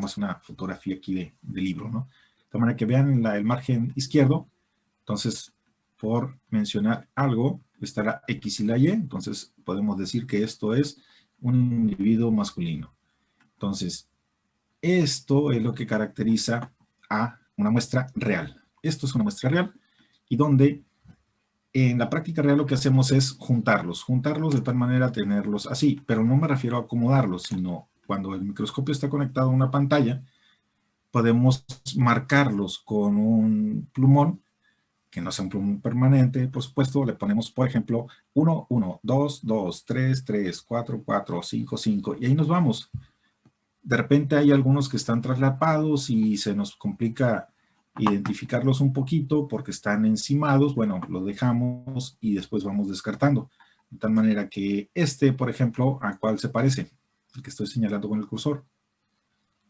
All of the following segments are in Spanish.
más una fotografía aquí de libro, ¿no? De manera que vean el margen izquierdo. Entonces, por mencionar algo, está la X y la Y. Entonces, podemos decir que esto es un individuo masculino. Entonces, esto es lo que caracteriza a una muestra real. Esto es una muestra real y donde en la práctica real lo que hacemos es juntarlos de tal manera a tenerlos así, pero no me refiero a acomodarlos, sino cuando el microscopio está conectado a una pantalla, podemos marcarlos con un plumón, que no sea un plumón permanente, por supuesto, le ponemos, por ejemplo, 1, 1, 2, 2, 3, 3, 4, 4, 5, 5, y ahí nos vamos. De repente hay algunos que están traslapados y se nos complica identificarlos un poquito porque están encimados. Bueno, lo dejamos y después vamos descartando. De tal manera que este, por ejemplo, ¿a cuál se parece? El que estoy señalando con el cursor.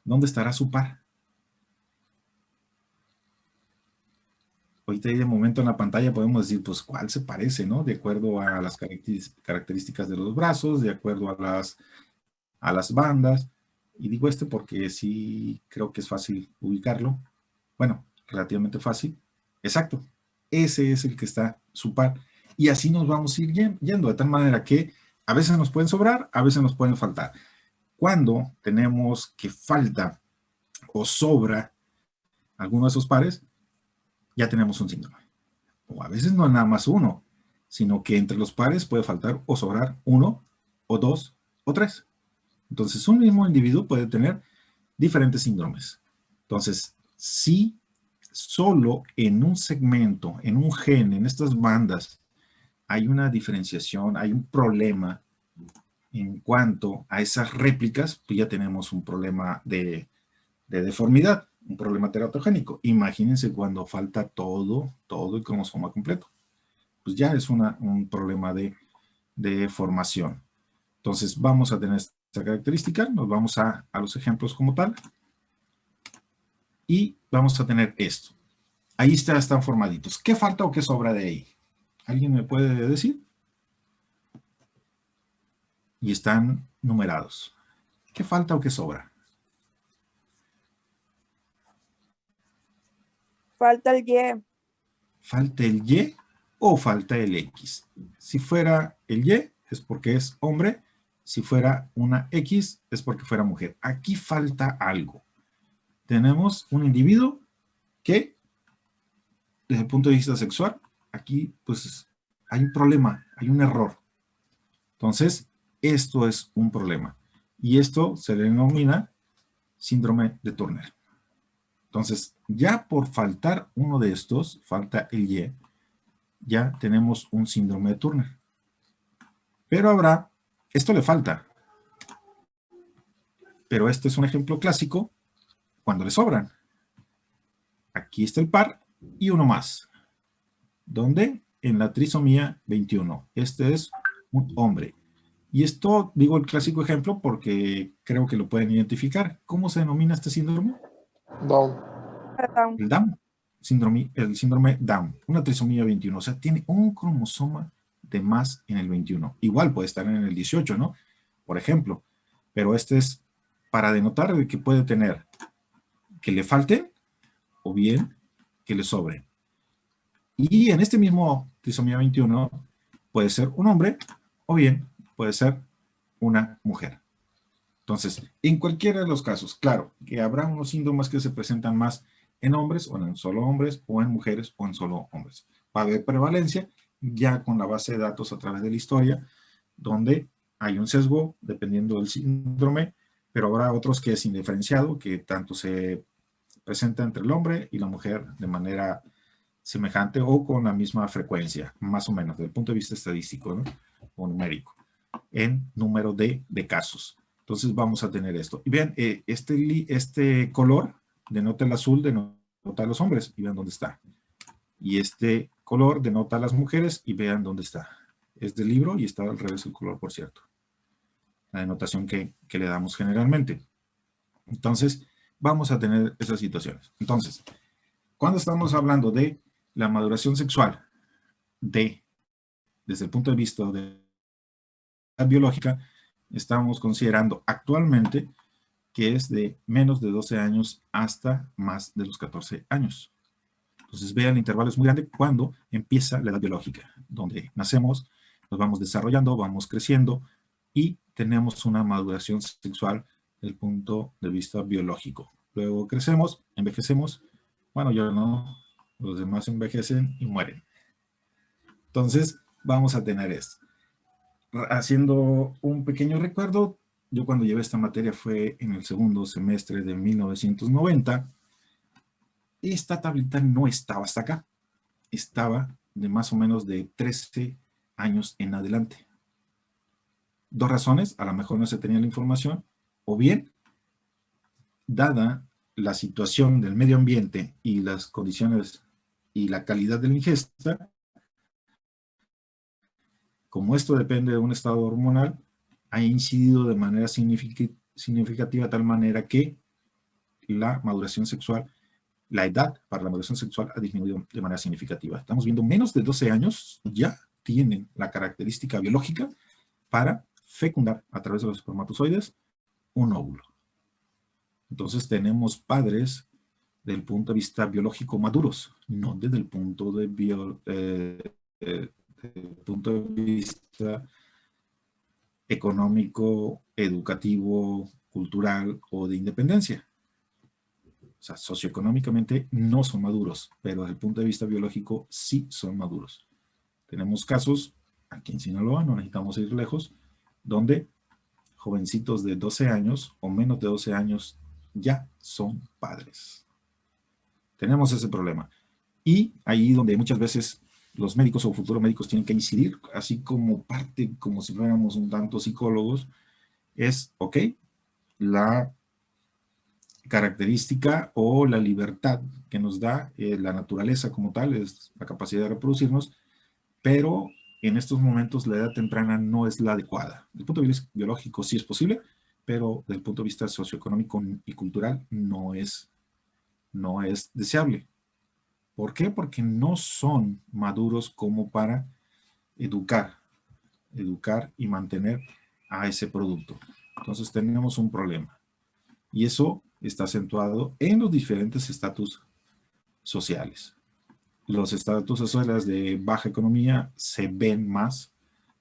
¿Dónde estará su par? Ahorita ahí de momento en la pantalla podemos decir, pues, ¿cuál se parece, no? De acuerdo a las características de los brazos, de acuerdo a las bandas. Y digo este porque sí creo que es fácil ubicarlo. Bueno, relativamente fácil. Exacto. Ese es el que está su par. Y así nos vamos a ir yendo, de tal manera que a veces nos pueden sobrar, a veces nos pueden faltar. Cuando tenemos que falta o sobra alguno de esos pares, ya tenemos un síndrome. O a veces no es nada más uno, sino que entre los pares puede faltar o sobrar uno, o dos, o tres. Entonces, un mismo individuo puede tener diferentes síndromes. Entonces, si solo en un segmento, en un gen, en estas bandas, hay una diferenciación, hay un problema en cuanto a esas réplicas, pues ya tenemos un problema de deformidad, un problema teratogénico. Imagínense cuando falta todo el cromosoma completo. Pues ya es un problema de formación. Entonces, vamos a tener esta característica, nos vamos a los ejemplos como tal, y vamos a tener esto. Ahí están formaditos. ¿Qué falta o qué sobra de ahí? ¿Alguien me puede decir? Y están numerados. ¿Qué falta o qué sobra? Falta el Y. ¿Falta el Y o falta el X? Si fuera el Y es porque es hombre, si fuera una X es porque fuera mujer. Aquí falta algo. Tenemos un individuo que, desde el punto de vista sexual, aquí pues hay un problema, hay un error. Entonces, esto es un problema. Y esto se denomina síndrome de Turner. Entonces, ya por faltar uno de estos, falta el Y, ya tenemos un síndrome de Turner. Pero habrá, esto le falta. Pero este es un ejemplo clásico cuando le sobran. Aquí está el par y uno más. ¿Dónde? En la trisomía 21. Este es un hombre. Y esto, digo el clásico ejemplo porque creo que lo pueden identificar. ¿Cómo se denomina este síndrome? Down. El Down. El síndrome Down. Una trisomía 21. O sea, tiene un cromosoma de más en el 21. Igual puede estar en el 18, ¿no? Por ejemplo. Pero este es para denotar de que puede tener que le falte o bien que le sobre. Y en este mismo trisomía 21 puede ser un hombre o bien puede ser una mujer. Entonces, en cualquiera de los casos, claro, que habrá unos síndromes que se presentan más en hombres o en solo hombres o en mujeres o en solo hombres. Va a haber prevalencia ya con la base de datos a través de la historia, donde hay un sesgo dependiendo del síndrome, pero habrá otros que es indiferenciado, que tanto se presenta entre el hombre y la mujer de manera semejante o con la misma frecuencia, más o menos, desde el punto de vista estadístico, ¿no? O numérico, en número de casos. Entonces vamos a tener esto. Y vean, este color denota el azul, denota a los hombres, y vean dónde está. Y este color denota a las mujeres, y vean dónde está. Es del libro y está al revés el color, por cierto. La denotación que le damos generalmente. Entonces, vamos a tener esas situaciones. Entonces, cuando estamos hablando de la maduración sexual desde el punto de vista de la biológica, estamos considerando actualmente que es de menos de 12 años hasta más de los 14 años. Entonces, vean, el intervalo es muy grande cuando empieza la edad biológica, donde nacemos, nos vamos desarrollando, vamos creciendo y tenemos una maduración sexual desde el punto de vista biológico. Luego crecemos, envejecemos, bueno, yo no, los demás envejecen y mueren. Entonces, vamos a tener esto. Haciendo un pequeño recuerdo, yo cuando llevé esta materia fue en el segundo semestre de 1990. Esta tablita no estaba hasta acá, estaba de más o menos de 13 años en adelante. Dos razones, a lo mejor no se tenía la información, o bien, dada la situación del medio ambiente y las condiciones y la calidad de la ingesta, como esto depende de un estado hormonal, ha incidido de manera significativa de tal manera que la maduración sexual, la edad para la maduración sexual ha disminuido de manera significativa. Estamos viendo menos de 12 años ya tienen la característica biológica para fecundar a través de los espermatozoides un óvulo. Entonces tenemos padres del punto de vista biológico maduros, no desde el punto de vista económico, educativo, cultural o de independencia. O sea, socioeconómicamente no son maduros, pero desde el punto de vista biológico sí son maduros. Tenemos casos, aquí en Sinaloa, no necesitamos ir lejos, donde jovencitos de 12 años o menos de 12 años ya son padres. Tenemos ese problema. Y ahí donde muchas veces los médicos o futuros médicos tienen que incidir, así como parte, como si fuéramos un tanto psicólogos, es, ok, la característica o la libertad que nos da la naturaleza como tal, es la capacidad de reproducirnos, pero en estos momentos la edad temprana no es la adecuada. Desde el punto de vista biológico sí es posible, pero desde el punto de vista socioeconómico y cultural no es deseable. ¿Por qué? Porque no son maduros como para educar y mantener a ese producto. Entonces tenemos un problema. Y eso está acentuado en los diferentes estatus sociales. Los estatus sociales de baja economía se ven más,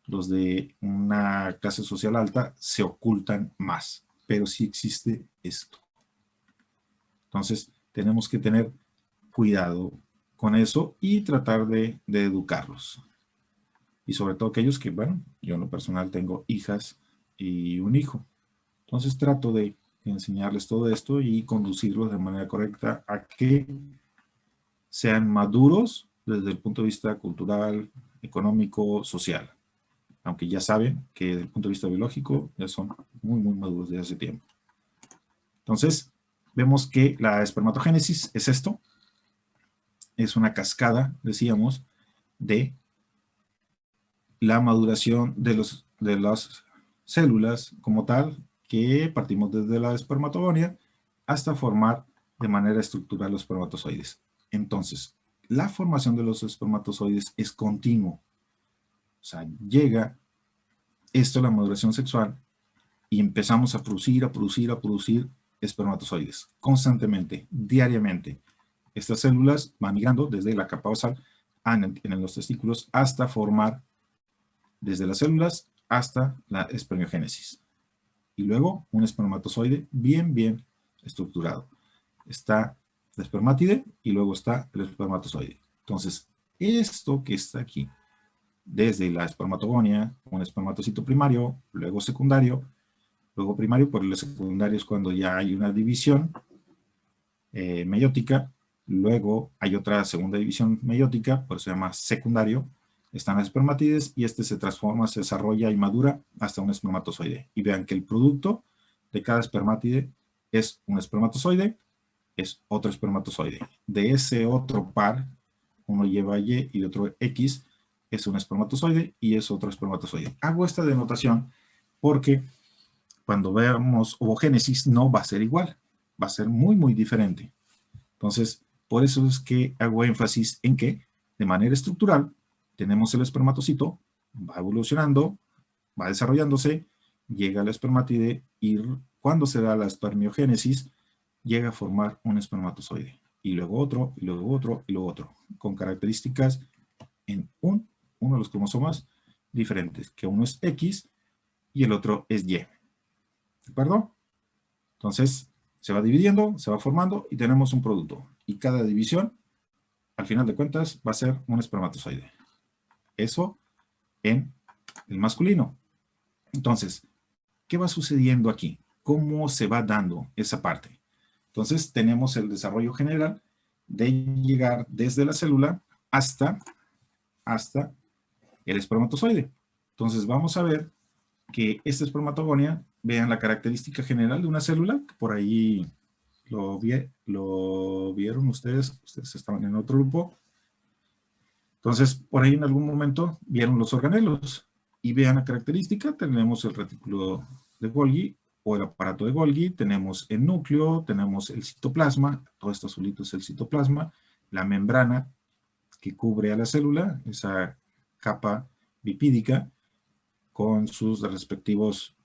los de una clase social alta se ocultan más, pero sí existe esto. Entonces, tenemos que tener cuidado con eso y tratar de educarlos. Y sobre todo aquellos que, bueno, yo en lo personal tengo hijas y un hijo. Entonces trato de enseñarles todo esto y conducirlos de manera correcta a que sean maduros desde el punto de vista cultural, económico, social. Aunque ya saben que desde el punto de vista biológico ya son muy, muy maduros desde hace tiempo. Entonces, vemos que la espermatogénesis es esto. Es una cascada, decíamos, de la maduración de las células como tal, que partimos desde la espermatogonia hasta formar de manera estructural los espermatozoides. Entonces, la formación de los espermatozoides es continuo. O sea, llega esto a la maduración sexual y empezamos a producir espermatozoides constantemente, diariamente. Estas células van migrando desde la capa basal en los testículos hasta formar desde las células hasta la espermiogénesis. Y luego un espermatozoide bien estructurado. Está la espermátide y luego está el espermatozoide. Entonces, esto que está aquí, desde la espermatogonia, un espermatocito primario, luego secundario, luego primario, por el secundario es cuando ya hay una división meiótica, luego hay otra segunda división meiótica, por eso se llama secundario, están las espermatides y este se transforma, se desarrolla y madura hasta un espermatozoide. Y vean que el producto de cada espermátide es un espermatozoide, es otro espermatozoide. De ese otro par, uno lleva Y y otro X, es un espermatozoide y es otro espermatozoide. Hago esta denotación porque cuando veamos ovogénesis no va a ser igual, va a ser muy diferente. Entonces, por eso es que hago énfasis en que de manera estructural tenemos el espermatocito, va evolucionando, va desarrollándose, llega al espermátide y cuando se da la espermiogénesis, llega a formar un espermatozoide. Y luego otro, y luego otro, y luego otro. Con características en uno de los cromosomas diferentes, que uno es X y el otro es Y. ¿De acuerdo? Entonces, se va dividiendo, se va formando y tenemos un producto. Y cada división, al final de cuentas, va a ser un espermatozoide. Eso en el masculino. Entonces, ¿qué va sucediendo aquí? ¿Cómo se va dando esa parte? Entonces, tenemos el desarrollo general de llegar desde la célula hasta el espermatozoide. Entonces, vamos a ver que esta espermatogonia, vean la característica general de una célula, que por ahí lo vieron ustedes estaban en otro grupo. Entonces, por ahí en algún momento vieron los organelos y vean la característica, tenemos el retículo de Golgi o el aparato de Golgi, tenemos el núcleo, tenemos el citoplasma, todo esto azulito es el citoplasma, la membrana que cubre a la célula, esa capa lipídica con sus respectivos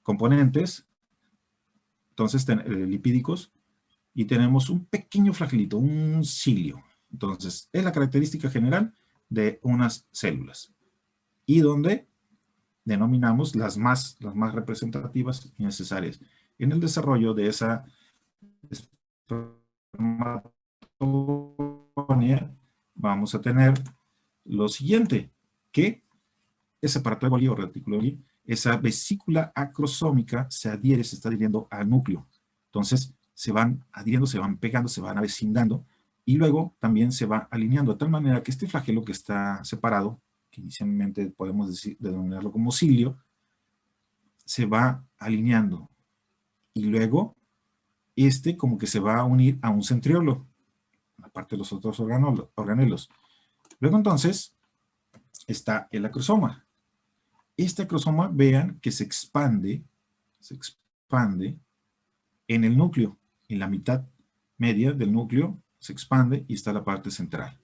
componentes, entonces lipídicos, y tenemos un pequeño flagelito, un cilio. Entonces, es la característica general de unas células y donde denominamos las más representativas y necesarias. En el desarrollo de esa espermatogonia vamos a tener lo siguiente, que ese aparato de Golgi o retículo de Golgi, esa vesícula acrosómica se adhiere, se está adhiriendo al núcleo. Entonces, se van adhiriendo, se van pegando, se van avecindando, y luego también se va alineando de tal manera que este flagelo que está separado, que inicialmente podemos denominarlo como cilio, se va alineando. Y luego, como que se va a unir a un centriolo, aparte de los otros organelos. Luego entonces, está el acrosoma. Este acrosoma, vean que se expande en el núcleo, en la mitad media del núcleo, se expande y está la parte central.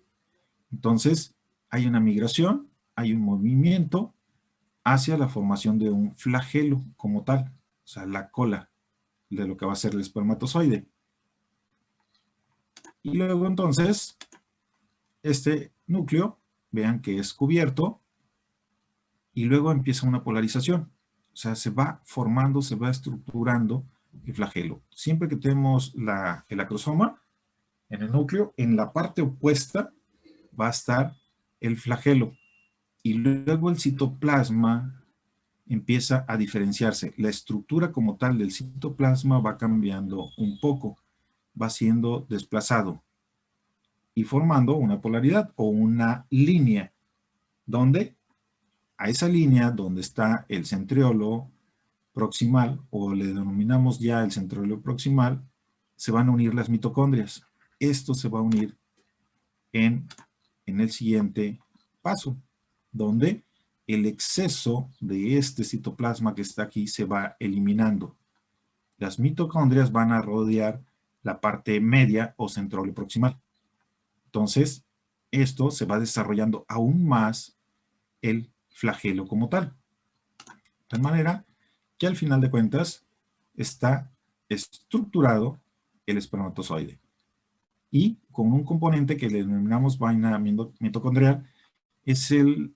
Entonces, hay una migración, hay un movimiento hacia la formación de un flagelo como tal, o sea, la cola de lo que va a ser el espermatozoide. Y luego entonces, este núcleo, vean que es cubierto, y luego empieza una polarización. O sea, se va formando, se va estructurando el flagelo. Siempre que tenemos el acrosoma en el núcleo, en la parte opuesta va a estar el flagelo. Y luego el citoplasma empieza a diferenciarse. La estructura como tal del citoplasma va cambiando un poco, va siendo desplazado y formando una polaridad o una línea, donde a esa línea donde está el centriolo proximal, o le denominamos ya el centriolo proximal, se van a unir las mitocondrias. Esto se va a unir en el siguiente paso, donde el exceso de este citoplasma que está aquí se va eliminando. Las mitocondrias van a rodear la parte media o centriolo proximal. Entonces, esto se va desarrollando aún más el flagelo como tal. De tal manera que al final de cuentas está estructurado el espermatozoide. Y con un componente que le denominamos vaina mitocondrial, es el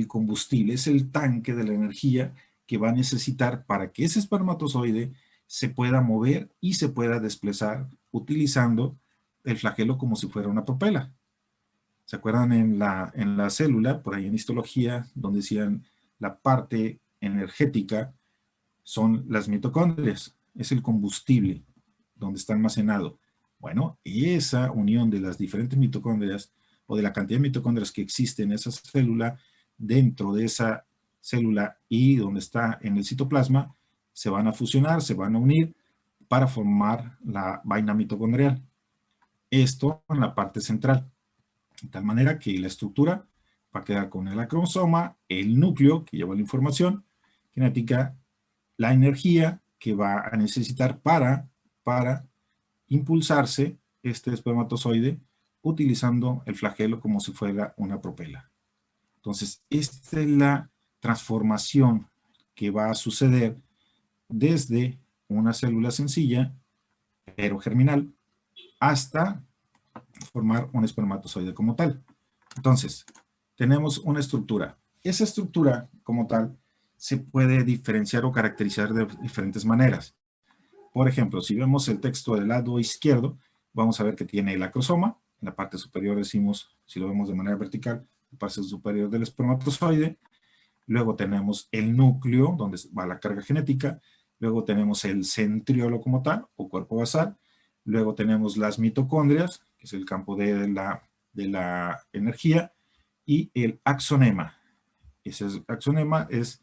combustible, es el tanque de la energía que va a necesitar para que ese espermatozoide se pueda mover y se pueda desplazar utilizando el flagelo como si fuera una propela. ¿Se acuerdan en la célula, por ahí en histología, donde decían la parte energética son las mitocondrias? Es el combustible donde está almacenado. Bueno, esa unión de las diferentes mitocondrias o de la cantidad de mitocondrias que existe en esa célula, dentro de esa célula y donde está en el citoplasma, se van a fusionar, se van a unir para formar la vaina mitocondrial. Esto en la parte central. De tal manera que la estructura va a quedar con el acrosoma, el núcleo que lleva la información genética, la energía que va a necesitar para impulsarse este espermatozoide utilizando el flagelo como si fuera una propela. Entonces, esta es la transformación que va a suceder desde una célula sencilla, pero germinal, hasta formar un espermatozoide como tal. Entonces, tenemos una estructura. Esa estructura como tal se puede diferenciar o caracterizar de diferentes maneras. Por ejemplo, si vemos el texto del lado izquierdo, vamos a ver que tiene el acrosoma. En la parte superior decimos, si lo vemos de manera vertical, la parte superior del espermatozoide. Luego tenemos el núcleo, donde va la carga genética. Luego tenemos el centriolo como tal, o cuerpo basal. Luego tenemos las mitocondrias, que es el campo de la energía. Y el axonema. Ese axonema es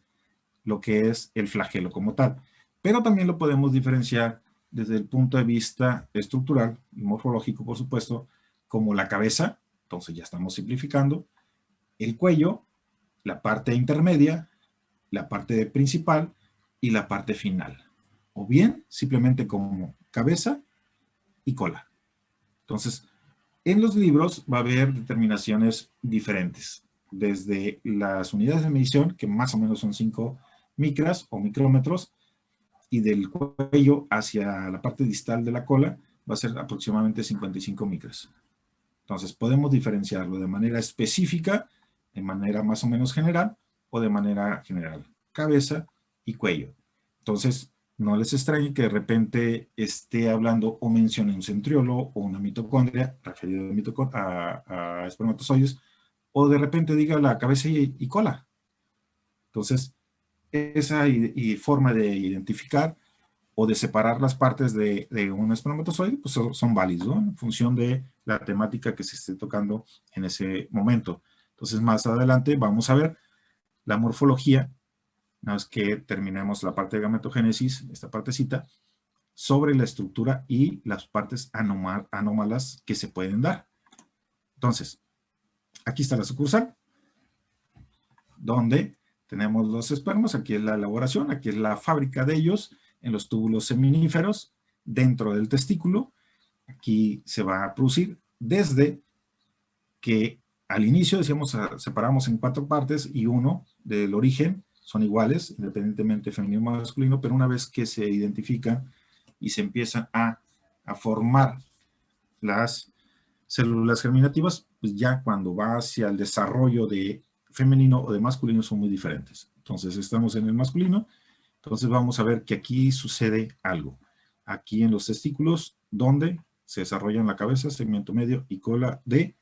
lo que es el flagelo como tal. Pero también lo podemos diferenciar desde el punto de vista estructural y morfológico, por supuesto, como la cabeza, entonces ya estamos simplificando, el cuello, la parte intermedia, la parte principal y la parte final. O bien, simplemente como cabeza y cola. Entonces, en los libros va a haber determinaciones diferentes, desde las unidades de medición, que más o menos son 5 micras o micrómetros, y del cuello hacia la parte distal de la cola va a ser aproximadamente 55 micras. Entonces podemos diferenciarlo de manera específica, de manera más o menos general o de manera general, cabeza y cuello. Entonces no les extrañe que de repente esté hablando o mencione un centriolo o una mitocondria referido a espermatozoides, o de repente diga la cabeza y cola. Entonces esa forma de identificar o de separar las partes de un espermatozoide, pues son válidos, ¿no? En función de la temática que se esté tocando en ese momento. Entonces, más adelante vamos a ver la morfología, una vez que terminemos la parte de gametogénesis, esta partecita, sobre la estructura y las partes anómalas que se pueden dar. Entonces, aquí está la sucursal, donde tenemos los espermas, aquí es la elaboración, aquí es la fábrica de ellos, en los túbulos seminíferos, dentro del testículo. Aquí se va a producir desde que al inicio, decíamos, separamos en 4 partes y uno del origen son iguales, independientemente femenino o masculino, pero una vez que se identifican y se empiezan a formar las células germinativas, pues ya cuando va hacia el desarrollo de femenino o de masculino son muy diferentes. Entonces estamos en el masculino, entonces vamos a ver que aquí sucede algo. Aquí en los testículos, donde se desarrollan la cabeza, segmento medio y cola de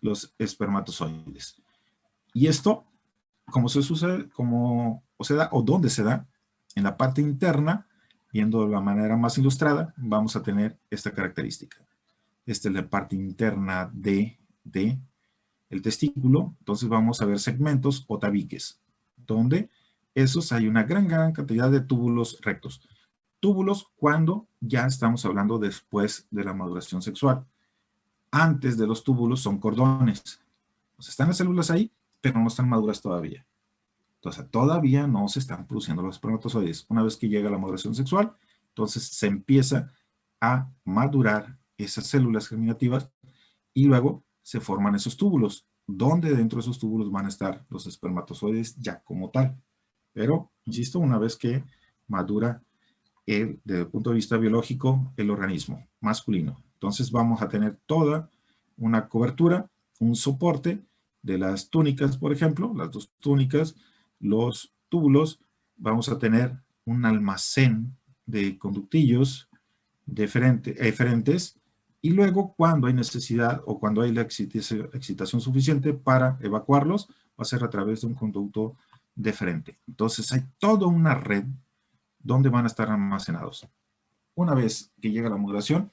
los espermatozoides. Y esto, ¿cómo se sucede? ¿Cómo se da? ¿O dónde se da? En la parte interna, viendo de la manera más ilustrada, vamos a tener esta característica. Esta es la parte interna de el testículo. Entonces vamos a ver segmentos o tabiques, donde esos hay una gran cantidad de túbulos rectos. Túbulos cuando ya estamos hablando después de la maduración sexual. Antes de los túbulos son cordones. O sea, están las células ahí, pero no están maduras todavía. Entonces, todavía no se están produciendo los espermatozoides. Una vez que llega la maduración sexual, entonces se empieza a madurar esas células germinativas y luego se forman esos túbulos, donde dentro de esos túbulos van a estar los espermatozoides ya como tal. Pero, insisto, una vez que madura desde el punto de vista biológico el organismo masculino. Entonces vamos a tener toda una cobertura, un soporte de las túnicas, por ejemplo, las 2 túnicas, los túbulos, vamos a tener un almacén de conductillos diferentes, y luego cuando hay necesidad o cuando hay la excitación suficiente para evacuarlos, va a ser a través de un conducto deferente. Entonces hay toda una red donde van a estar almacenados. Una vez que llega la maduración,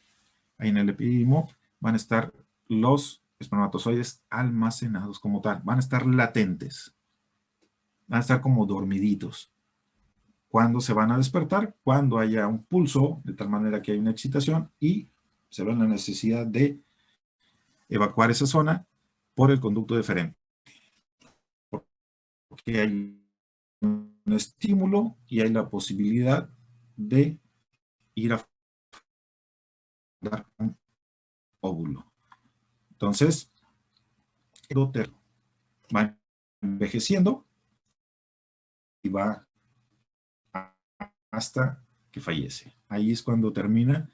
ahí en el epidimo van a estar los espermatozoides almacenados como tal, van a estar latentes, van a estar como dormiditos. ¿Cuándo se van a despertar? Cuando haya un pulso, de tal manera que hay una excitación y se ve la necesidad de evacuar esa zona por el conducto deferente. Porque hay un estímulo y hay la posibilidad de ir a dar un óvulo. Entonces, el útero va envejeciendo y va hasta que fallece. Ahí es cuando termina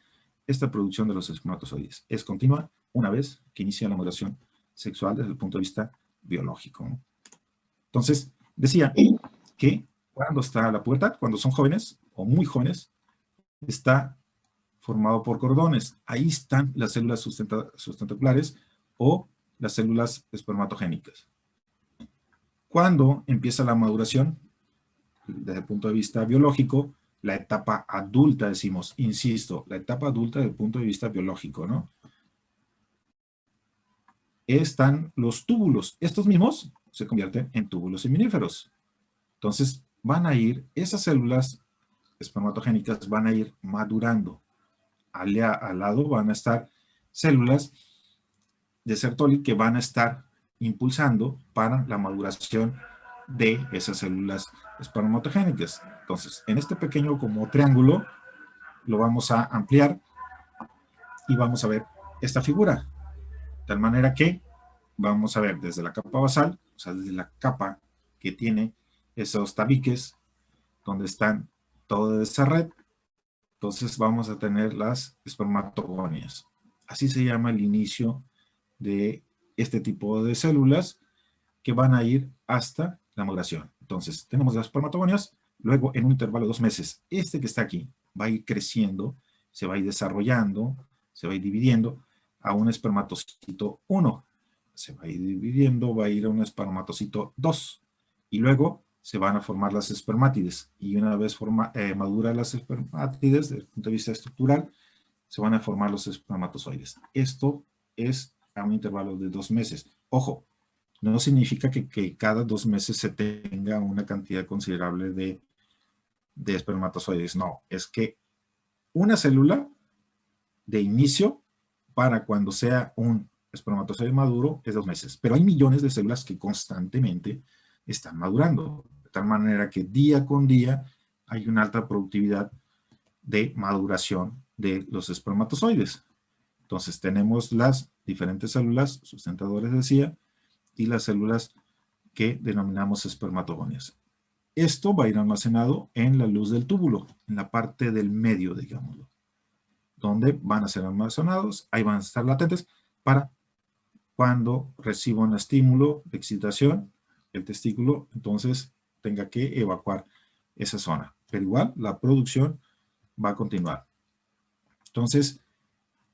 esta producción de los espermatozoides. Es continua una vez que inicia la maduración sexual desde el punto de vista biológico, ¿no? Entonces, decía que cuando está la pubertad, cuando son jóvenes o muy jóvenes, está formado por cordones. Ahí están las células sustentaculares o las células espermatogénicas. Cuando empieza la maduración, desde el punto de vista biológico, la etapa adulta, decimos, insisto, la etapa adulta desde el punto de vista biológico, ¿no? Están los túbulos. Estos mismos se convierten en túbulos seminíferos. Entonces, van a ir, esas células espermatogénicas van a ir madurando. Al lado van a estar células de Sertoli que van a estar impulsando para la maduración de esas células espermatogénicas. Entonces, en este pequeño como triángulo, lo vamos a ampliar y vamos a ver esta figura. De tal manera que vamos a ver desde la capa basal, o sea, desde la capa que tiene esos tabiques, donde están toda esa red, entonces vamos a tener las espermatogonias. Así se llama el inicio de este tipo de células que van a ir hasta la maduración. Entonces, tenemos las espermatogonias, luego en un intervalo de 2 meses, este que está aquí va a ir creciendo, se va a ir desarrollando, se va a ir dividiendo a un espermatocito 1, se va a ir dividiendo, va a ir a un espermatocito 2, y luego se van a formar las espermátides, y una vez maduran las espermátides, desde el punto de vista estructural, se van a formar los espermatozoides. Esto es a un intervalo de 2 meses. Ojo, no significa que cada 2 meses se tenga una cantidad considerable de espermatozoides. No, es que una célula de inicio para cuando sea un espermatozoide maduro es 2 meses. Pero hay millones de células que constantemente están madurando. De tal manera que día con día hay una alta productividad de maduración de los espermatozoides. Entonces tenemos las diferentes células sustentadoras, decía, y las células que denominamos espermatogonias. Esto va a ir almacenado en la luz del túbulo, en la parte del medio, digámoslo, donde van a ser almacenados, ahí van a estar latentes para cuando reciba un estímulo de excitación, el testículo, entonces tenga que evacuar esa zona. Pero igual, la producción va a continuar. Entonces,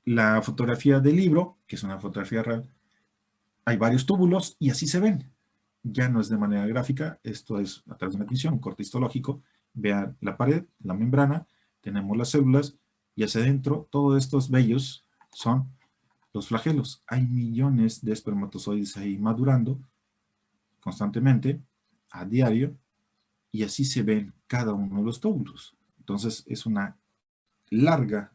la fotografía del libro, que es una fotografía real, hay varios túbulos y así se ven. Ya no es de manera gráfica, esto es a través de una tinción, un corte histológico. Vean la pared, la membrana, tenemos las células y hacia adentro todos estos vellos son los flagelos. Hay millones de espermatozoides ahí madurando constantemente, a diario, y así se ven cada uno de los túbulos. Entonces es una larga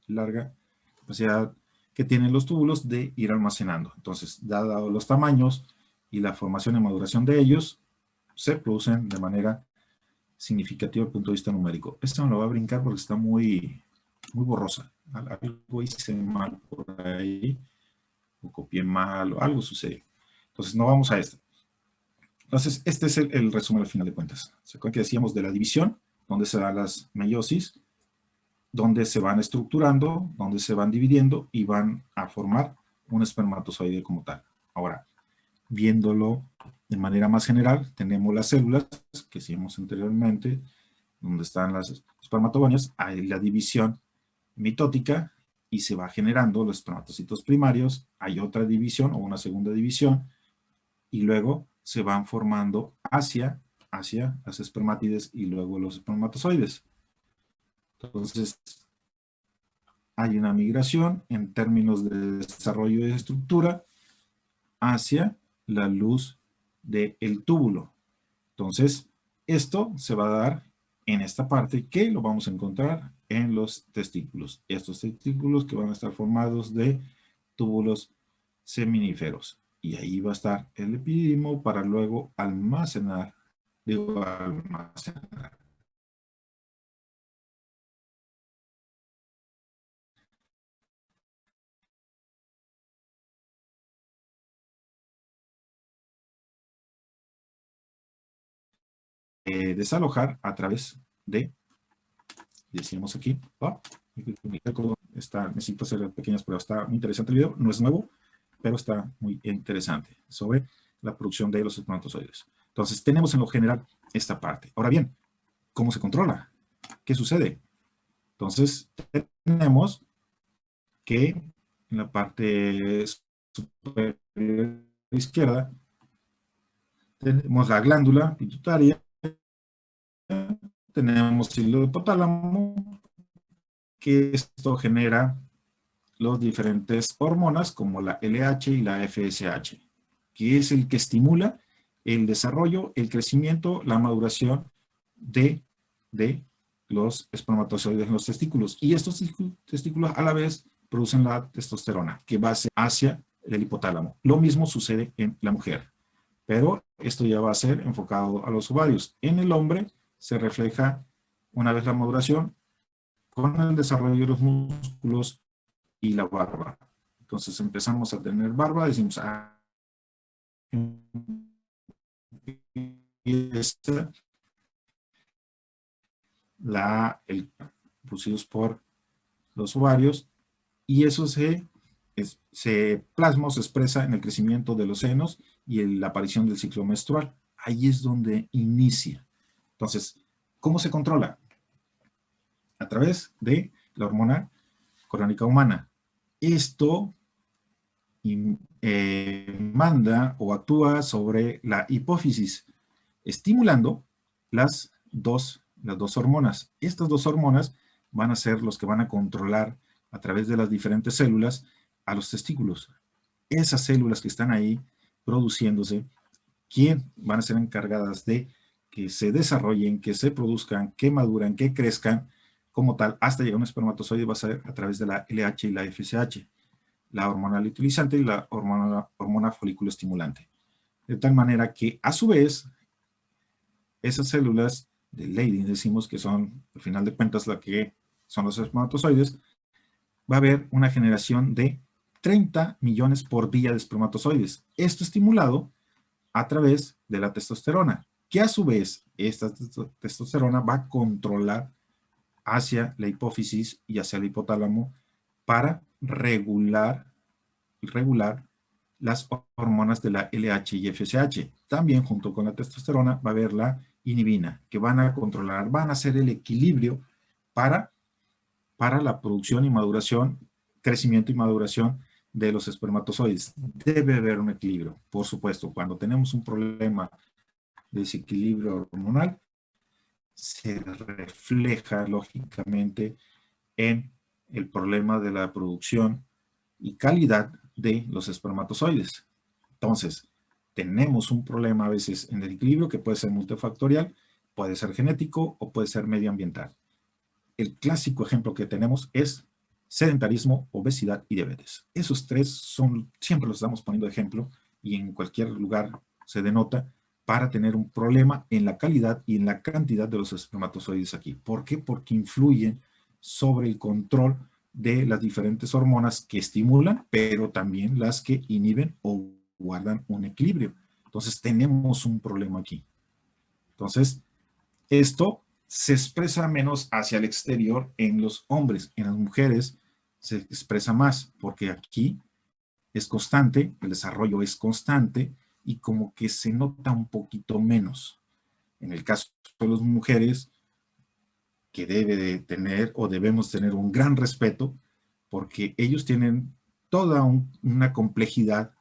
capacidad que tienen los túbulos de ir almacenando. Entonces, dado los tamaños y la formación y maduración de ellos, se producen de manera significativa desde el punto de vista numérico. Esta me lo voy a brincar porque está muy borrosa. Algo hice mal por ahí, o copié mal, o algo sucedió. Entonces, no vamos a esto. Entonces, este es el resumen al final de cuentas. ¿Se acuerdan que decíamos de la división, donde se dan las meiosis, donde se van estructurando, donde se van dividiendo y van a formar un espermatozoide como tal? Ahora, viéndolo de manera más general, tenemos las células que hicimos anteriormente, donde están las espermatogonias, hay la división mitótica y se va generando los espermatocitos primarios, hay otra división o una segunda división y luego se van formando hacia las espermátides y luego los espermatozoides. Entonces, hay una migración en términos de desarrollo y de estructura hacia la luz del túbulo. Entonces, esto se va a dar en esta parte que lo vamos a encontrar en los testículos. Estos testículos que van a estar formados de túbulos seminíferos. Y ahí va a estar el epididimo para luego almacenar, desalojar a través de decimos aquí, necesito hacer pequeñas pruebas, está muy interesante el video, no es nuevo, pero está muy interesante sobre la producción de los espermatozoides. Entonces, tenemos en lo general esta parte. Ahora bien, ¿cómo se controla? ¿Qué sucede? Entonces, tenemos que en la parte superior izquierda tenemos la glándula pituitaria, tenemos el hipotálamo, que esto genera las diferentes hormonas como la LH y la FSH, que es el que estimula el desarrollo, el crecimiento, la maduración de los espermatozoides en los testículos. Y estos testículos a la vez producen la testosterona, que va hacia el hipotálamo. Lo mismo sucede en la mujer, pero esto ya va a ser enfocado a los ovarios. En el hombre se refleja, una vez la maduración, con el desarrollo de los músculos y la barba. Entonces empezamos a tener barba, decimos, producidos por los ovarios, y eso se plasma o se expresa en el crecimiento de los senos y en la aparición del ciclo menstrual. Ahí es donde inicia. Entonces, ¿cómo se controla? A través de la hormona corónica humana. Esto manda o actúa sobre la hipófisis, estimulando las dos hormonas. Estas dos hormonas van a ser los que van a controlar a través de las diferentes células a los testículos. Esas células que están ahí produciéndose, ¿quién van a ser encargadas de que se desarrollen, que se produzcan, que maduran, que crezcan como tal, hasta llegar a un espermatozoide? Va a ser a través de la LH y la FSH, la hormona luteinizante y la hormona folículo estimulante. De tal manera que, a su vez, esas células de Leydig, decimos que son, al final de cuentas, la que son los espermatozoides, va a haber una generación de 30 millones por día de espermatozoides. Esto estimulado a través de la testosterona, que a su vez, esta testosterona va a controlar hacia la hipófisis y hacia el hipotálamo para regular las hormonas de la LH y FSH. También junto con la testosterona va a haber la inhibina, que van a controlar, van a hacer el equilibrio para la producción y maduración, crecimiento y maduración de los espermatozoides. Debe haber un equilibrio, por supuesto. Cuando tenemos un problema de desequilibrio hormonal, se refleja lógicamente en el problema de la producción y calidad de los espermatozoides. Entonces, tenemos un problema a veces en el equilibrio que puede ser multifactorial, puede ser genético o puede ser medioambiental. El clásico ejemplo que tenemos es sedentarismo, obesidad y diabetes. Esos tres siempre los estamos poniendo de ejemplo y en cualquier lugar se denota para tener un problema en la calidad y en la cantidad de los espermatozoides aquí. ¿Por qué? Porque influyen sobre el control de las diferentes hormonas que estimulan, pero también las que inhiben o guardan un equilibrio. Entonces tenemos un problema aquí. Entonces, esto se expresa menos hacia el exterior en los hombres. En las mujeres se expresa más, porque aquí es constante, el desarrollo es constante y como que se nota un poquito menos. En el caso de las mujeres, que debe de tener o debemos tener un gran respeto, porque ellos tienen toda una complejidad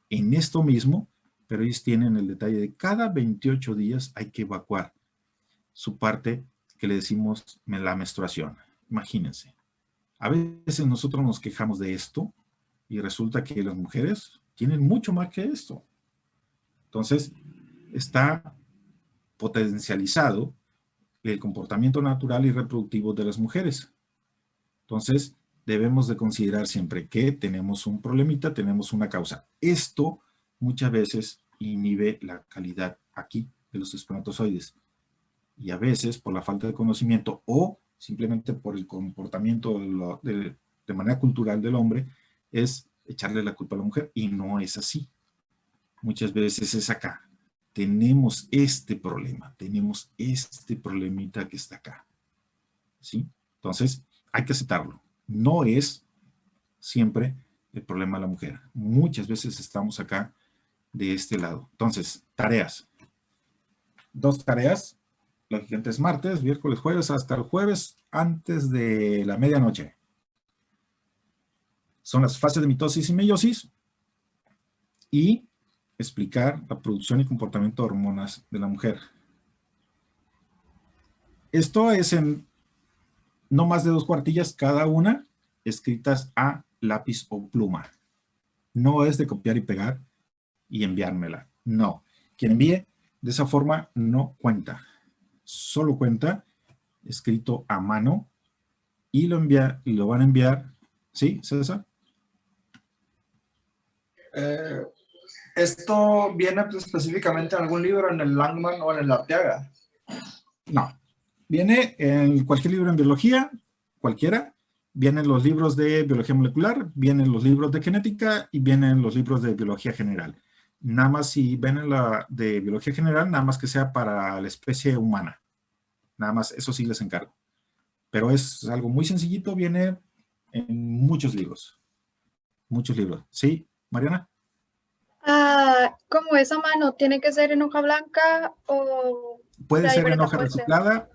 en esto mismo, pero ellos tienen el detalle de cada 28 días hay que evacuar su parte que le decimos la menstruación. Imagínense. A veces nosotros nos quejamos de esto y resulta que las mujeres tienen mucho más que esto. Entonces, está potencializado el comportamiento natural y reproductivo de las mujeres. Entonces, debemos de considerar siempre que tenemos un problemita, tenemos una causa. Esto muchas veces inhibe la calidad aquí de los espermatozoides. Y a veces, por la falta de conocimiento o simplemente por el comportamiento de manera cultural del hombre, es echarle la culpa a la mujer. Y no es así. Muchas veces es acá. Tenemos este problema, tenemos este problemita que está acá. ¿Sí? Entonces, hay que aceptarlo. No es siempre el problema de la mujer. Muchas veces estamos acá de este lado. Entonces, tareas. 2 tareas. Lógicamente martes, miércoles, jueves, hasta el jueves antes de la medianoche. Son las fases de mitosis y meiosis y explicar la producción y comportamiento de hormonas de la mujer. Esto es en no más de 2 cuartillas cada una, escritas a lápiz o pluma. No es de copiar y pegar y enviármela. No. Quien envíe de esa forma no cuenta. Solo cuenta escrito a mano y lo van a enviar. ¿Sí, César? ¿Esto viene específicamente en algún libro, en el Langman o en el Arteaga? No. Viene en cualquier libro en biología, cualquiera. Vienen los libros de biología molecular, vienen los libros de genética y vienen los libros de biología general. Nada más si ven en la de biología general, nada más que sea para la especie humana. Nada más, eso sí les encargo. Pero es algo muy sencillito, viene en muchos libros. Muchos libros. ¿Sí, Mariana? ¿Cómo es a mano? ¿Tiene que ser en hoja blanca o Puede la ser en libreta hoja puede ser? reciclada,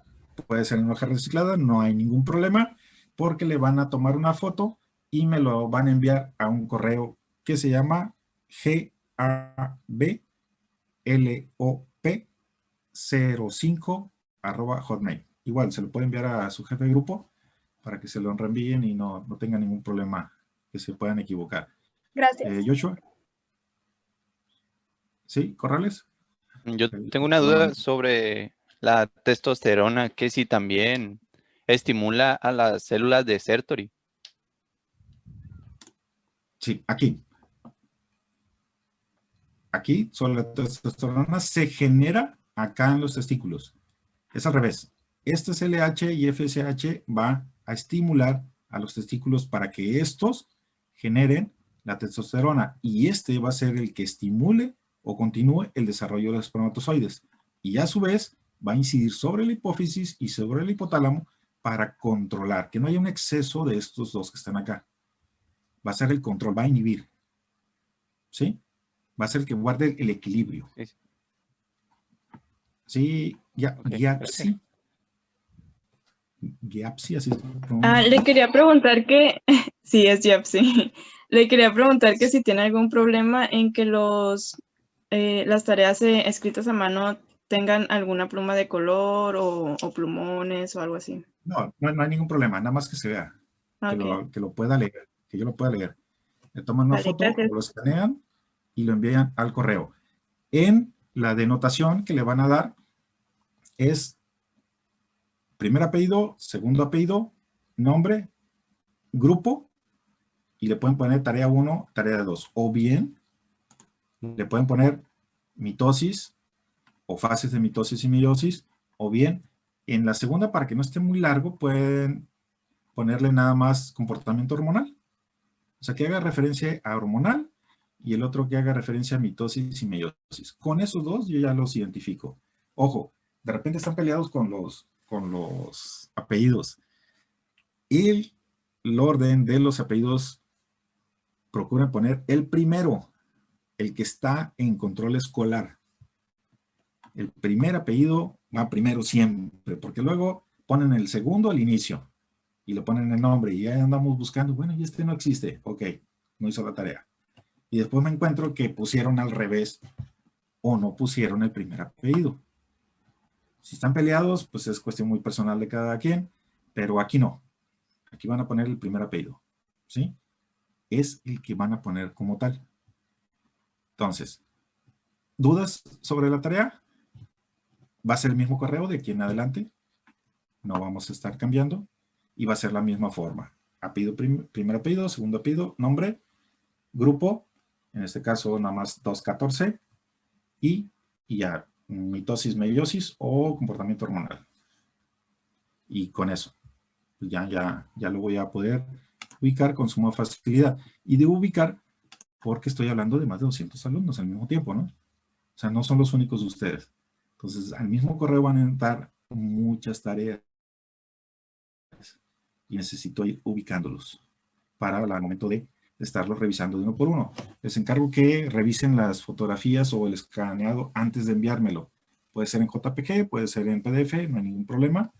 puede ser en hoja reciclada, no hay ningún problema, porque le van a tomar una foto y me lo van a enviar a un correo que se llama gablop05@hotmail. Igual, se lo puede enviar a su jefe de grupo para que se lo reenvíen y no tenga ningún problema que se puedan equivocar. Gracias. Joshua, ¿sí? ¿Corrales? Yo tengo una duda sobre la testosterona, que si también estimula a las células de Sertoli. Sí, aquí. Aquí, solo la testosterona se genera acá en los testículos. Es al revés. Este LH y FSH va a estimular a los testículos para que estos generen la testosterona y este va a ser el que estimule o continúe el desarrollo de los espermatozoides. Y a su vez va a incidir sobre la hipófisis y sobre el hipotálamo para controlar, que no haya un exceso de estos dos que están acá. Va a ser el control, va a inhibir. ¿Sí? Va a ser el que guarde el equilibrio. Sí, ya, Okay, Gypsy. Gypsy, así se pronuncia. Le quería preguntar que, sí, es Gypsy. Le quería preguntar que si tiene algún problema en que las tareas escritas a mano tengan alguna pluma de color o plumones o algo así. No, no hay ningún problema, nada más que se vea, Okay. que lo pueda leer, que yo lo pueda leer. Le toman una Vale, foto gracias. o lo escanean y lo envían al correo. En la denotación que le van a dar es primer apellido, segundo apellido, nombre, grupo, y le pueden poner tarea 1, tarea 2. O bien, le pueden poner mitosis o fases de mitosis y meiosis, o bien, en la segunda, para que no esté muy largo, pueden ponerle nada más comportamiento hormonal. O sea, que haga referencia a hormonal y el otro que haga referencia a mitosis y meiosis. Con esos dos yo ya los identifico. Ojo, de repente están peleados con los apellidos. El orden de los apellidos procura poner el primero, el que está en control escolar. El primer apellido va primero siempre, porque luego ponen el segundo al inicio y le ponen el nombre y ya andamos buscando, bueno, y este no existe, ok, no hizo la tarea. Y después me encuentro que pusieron al revés o no pusieron el primer apellido. Si están peleados, pues es cuestión muy personal de cada quien, pero aquí no. Aquí van a poner el primer apellido, ¿sí? Es el que van a poner como tal. Entonces, ¿dudas sobre la tarea? Va a ser el mismo correo de aquí en adelante. No vamos a estar cambiando. Y va a ser la misma forma. Apellido, primer apellido, segundo apellido, nombre, grupo, en este caso nada más 214, y ya, mitosis, meiosis o comportamiento hormonal. Y con eso, pues ya lo voy a poder ubicar con suma facilidad. Y debo ubicar porque estoy hablando de más de 200 alumnos al mismo tiempo, ¿no? O sea, no son los únicos de ustedes. Entonces, al mismo correo van a entrar muchas tareas. y necesito ir ubicándolos para el momento de estarlos revisando de uno por uno. Les encargo que revisen las fotografías o el escaneado antes de enviármelo. Puede ser en JPG, puede ser en PDF, no hay ningún problema,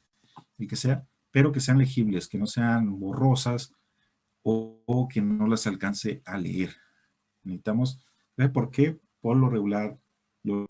el que sea, pero que sean legibles, que no sean borrosas o que no las alcance a leer. Necesitamos ver por qué, por lo regular, yo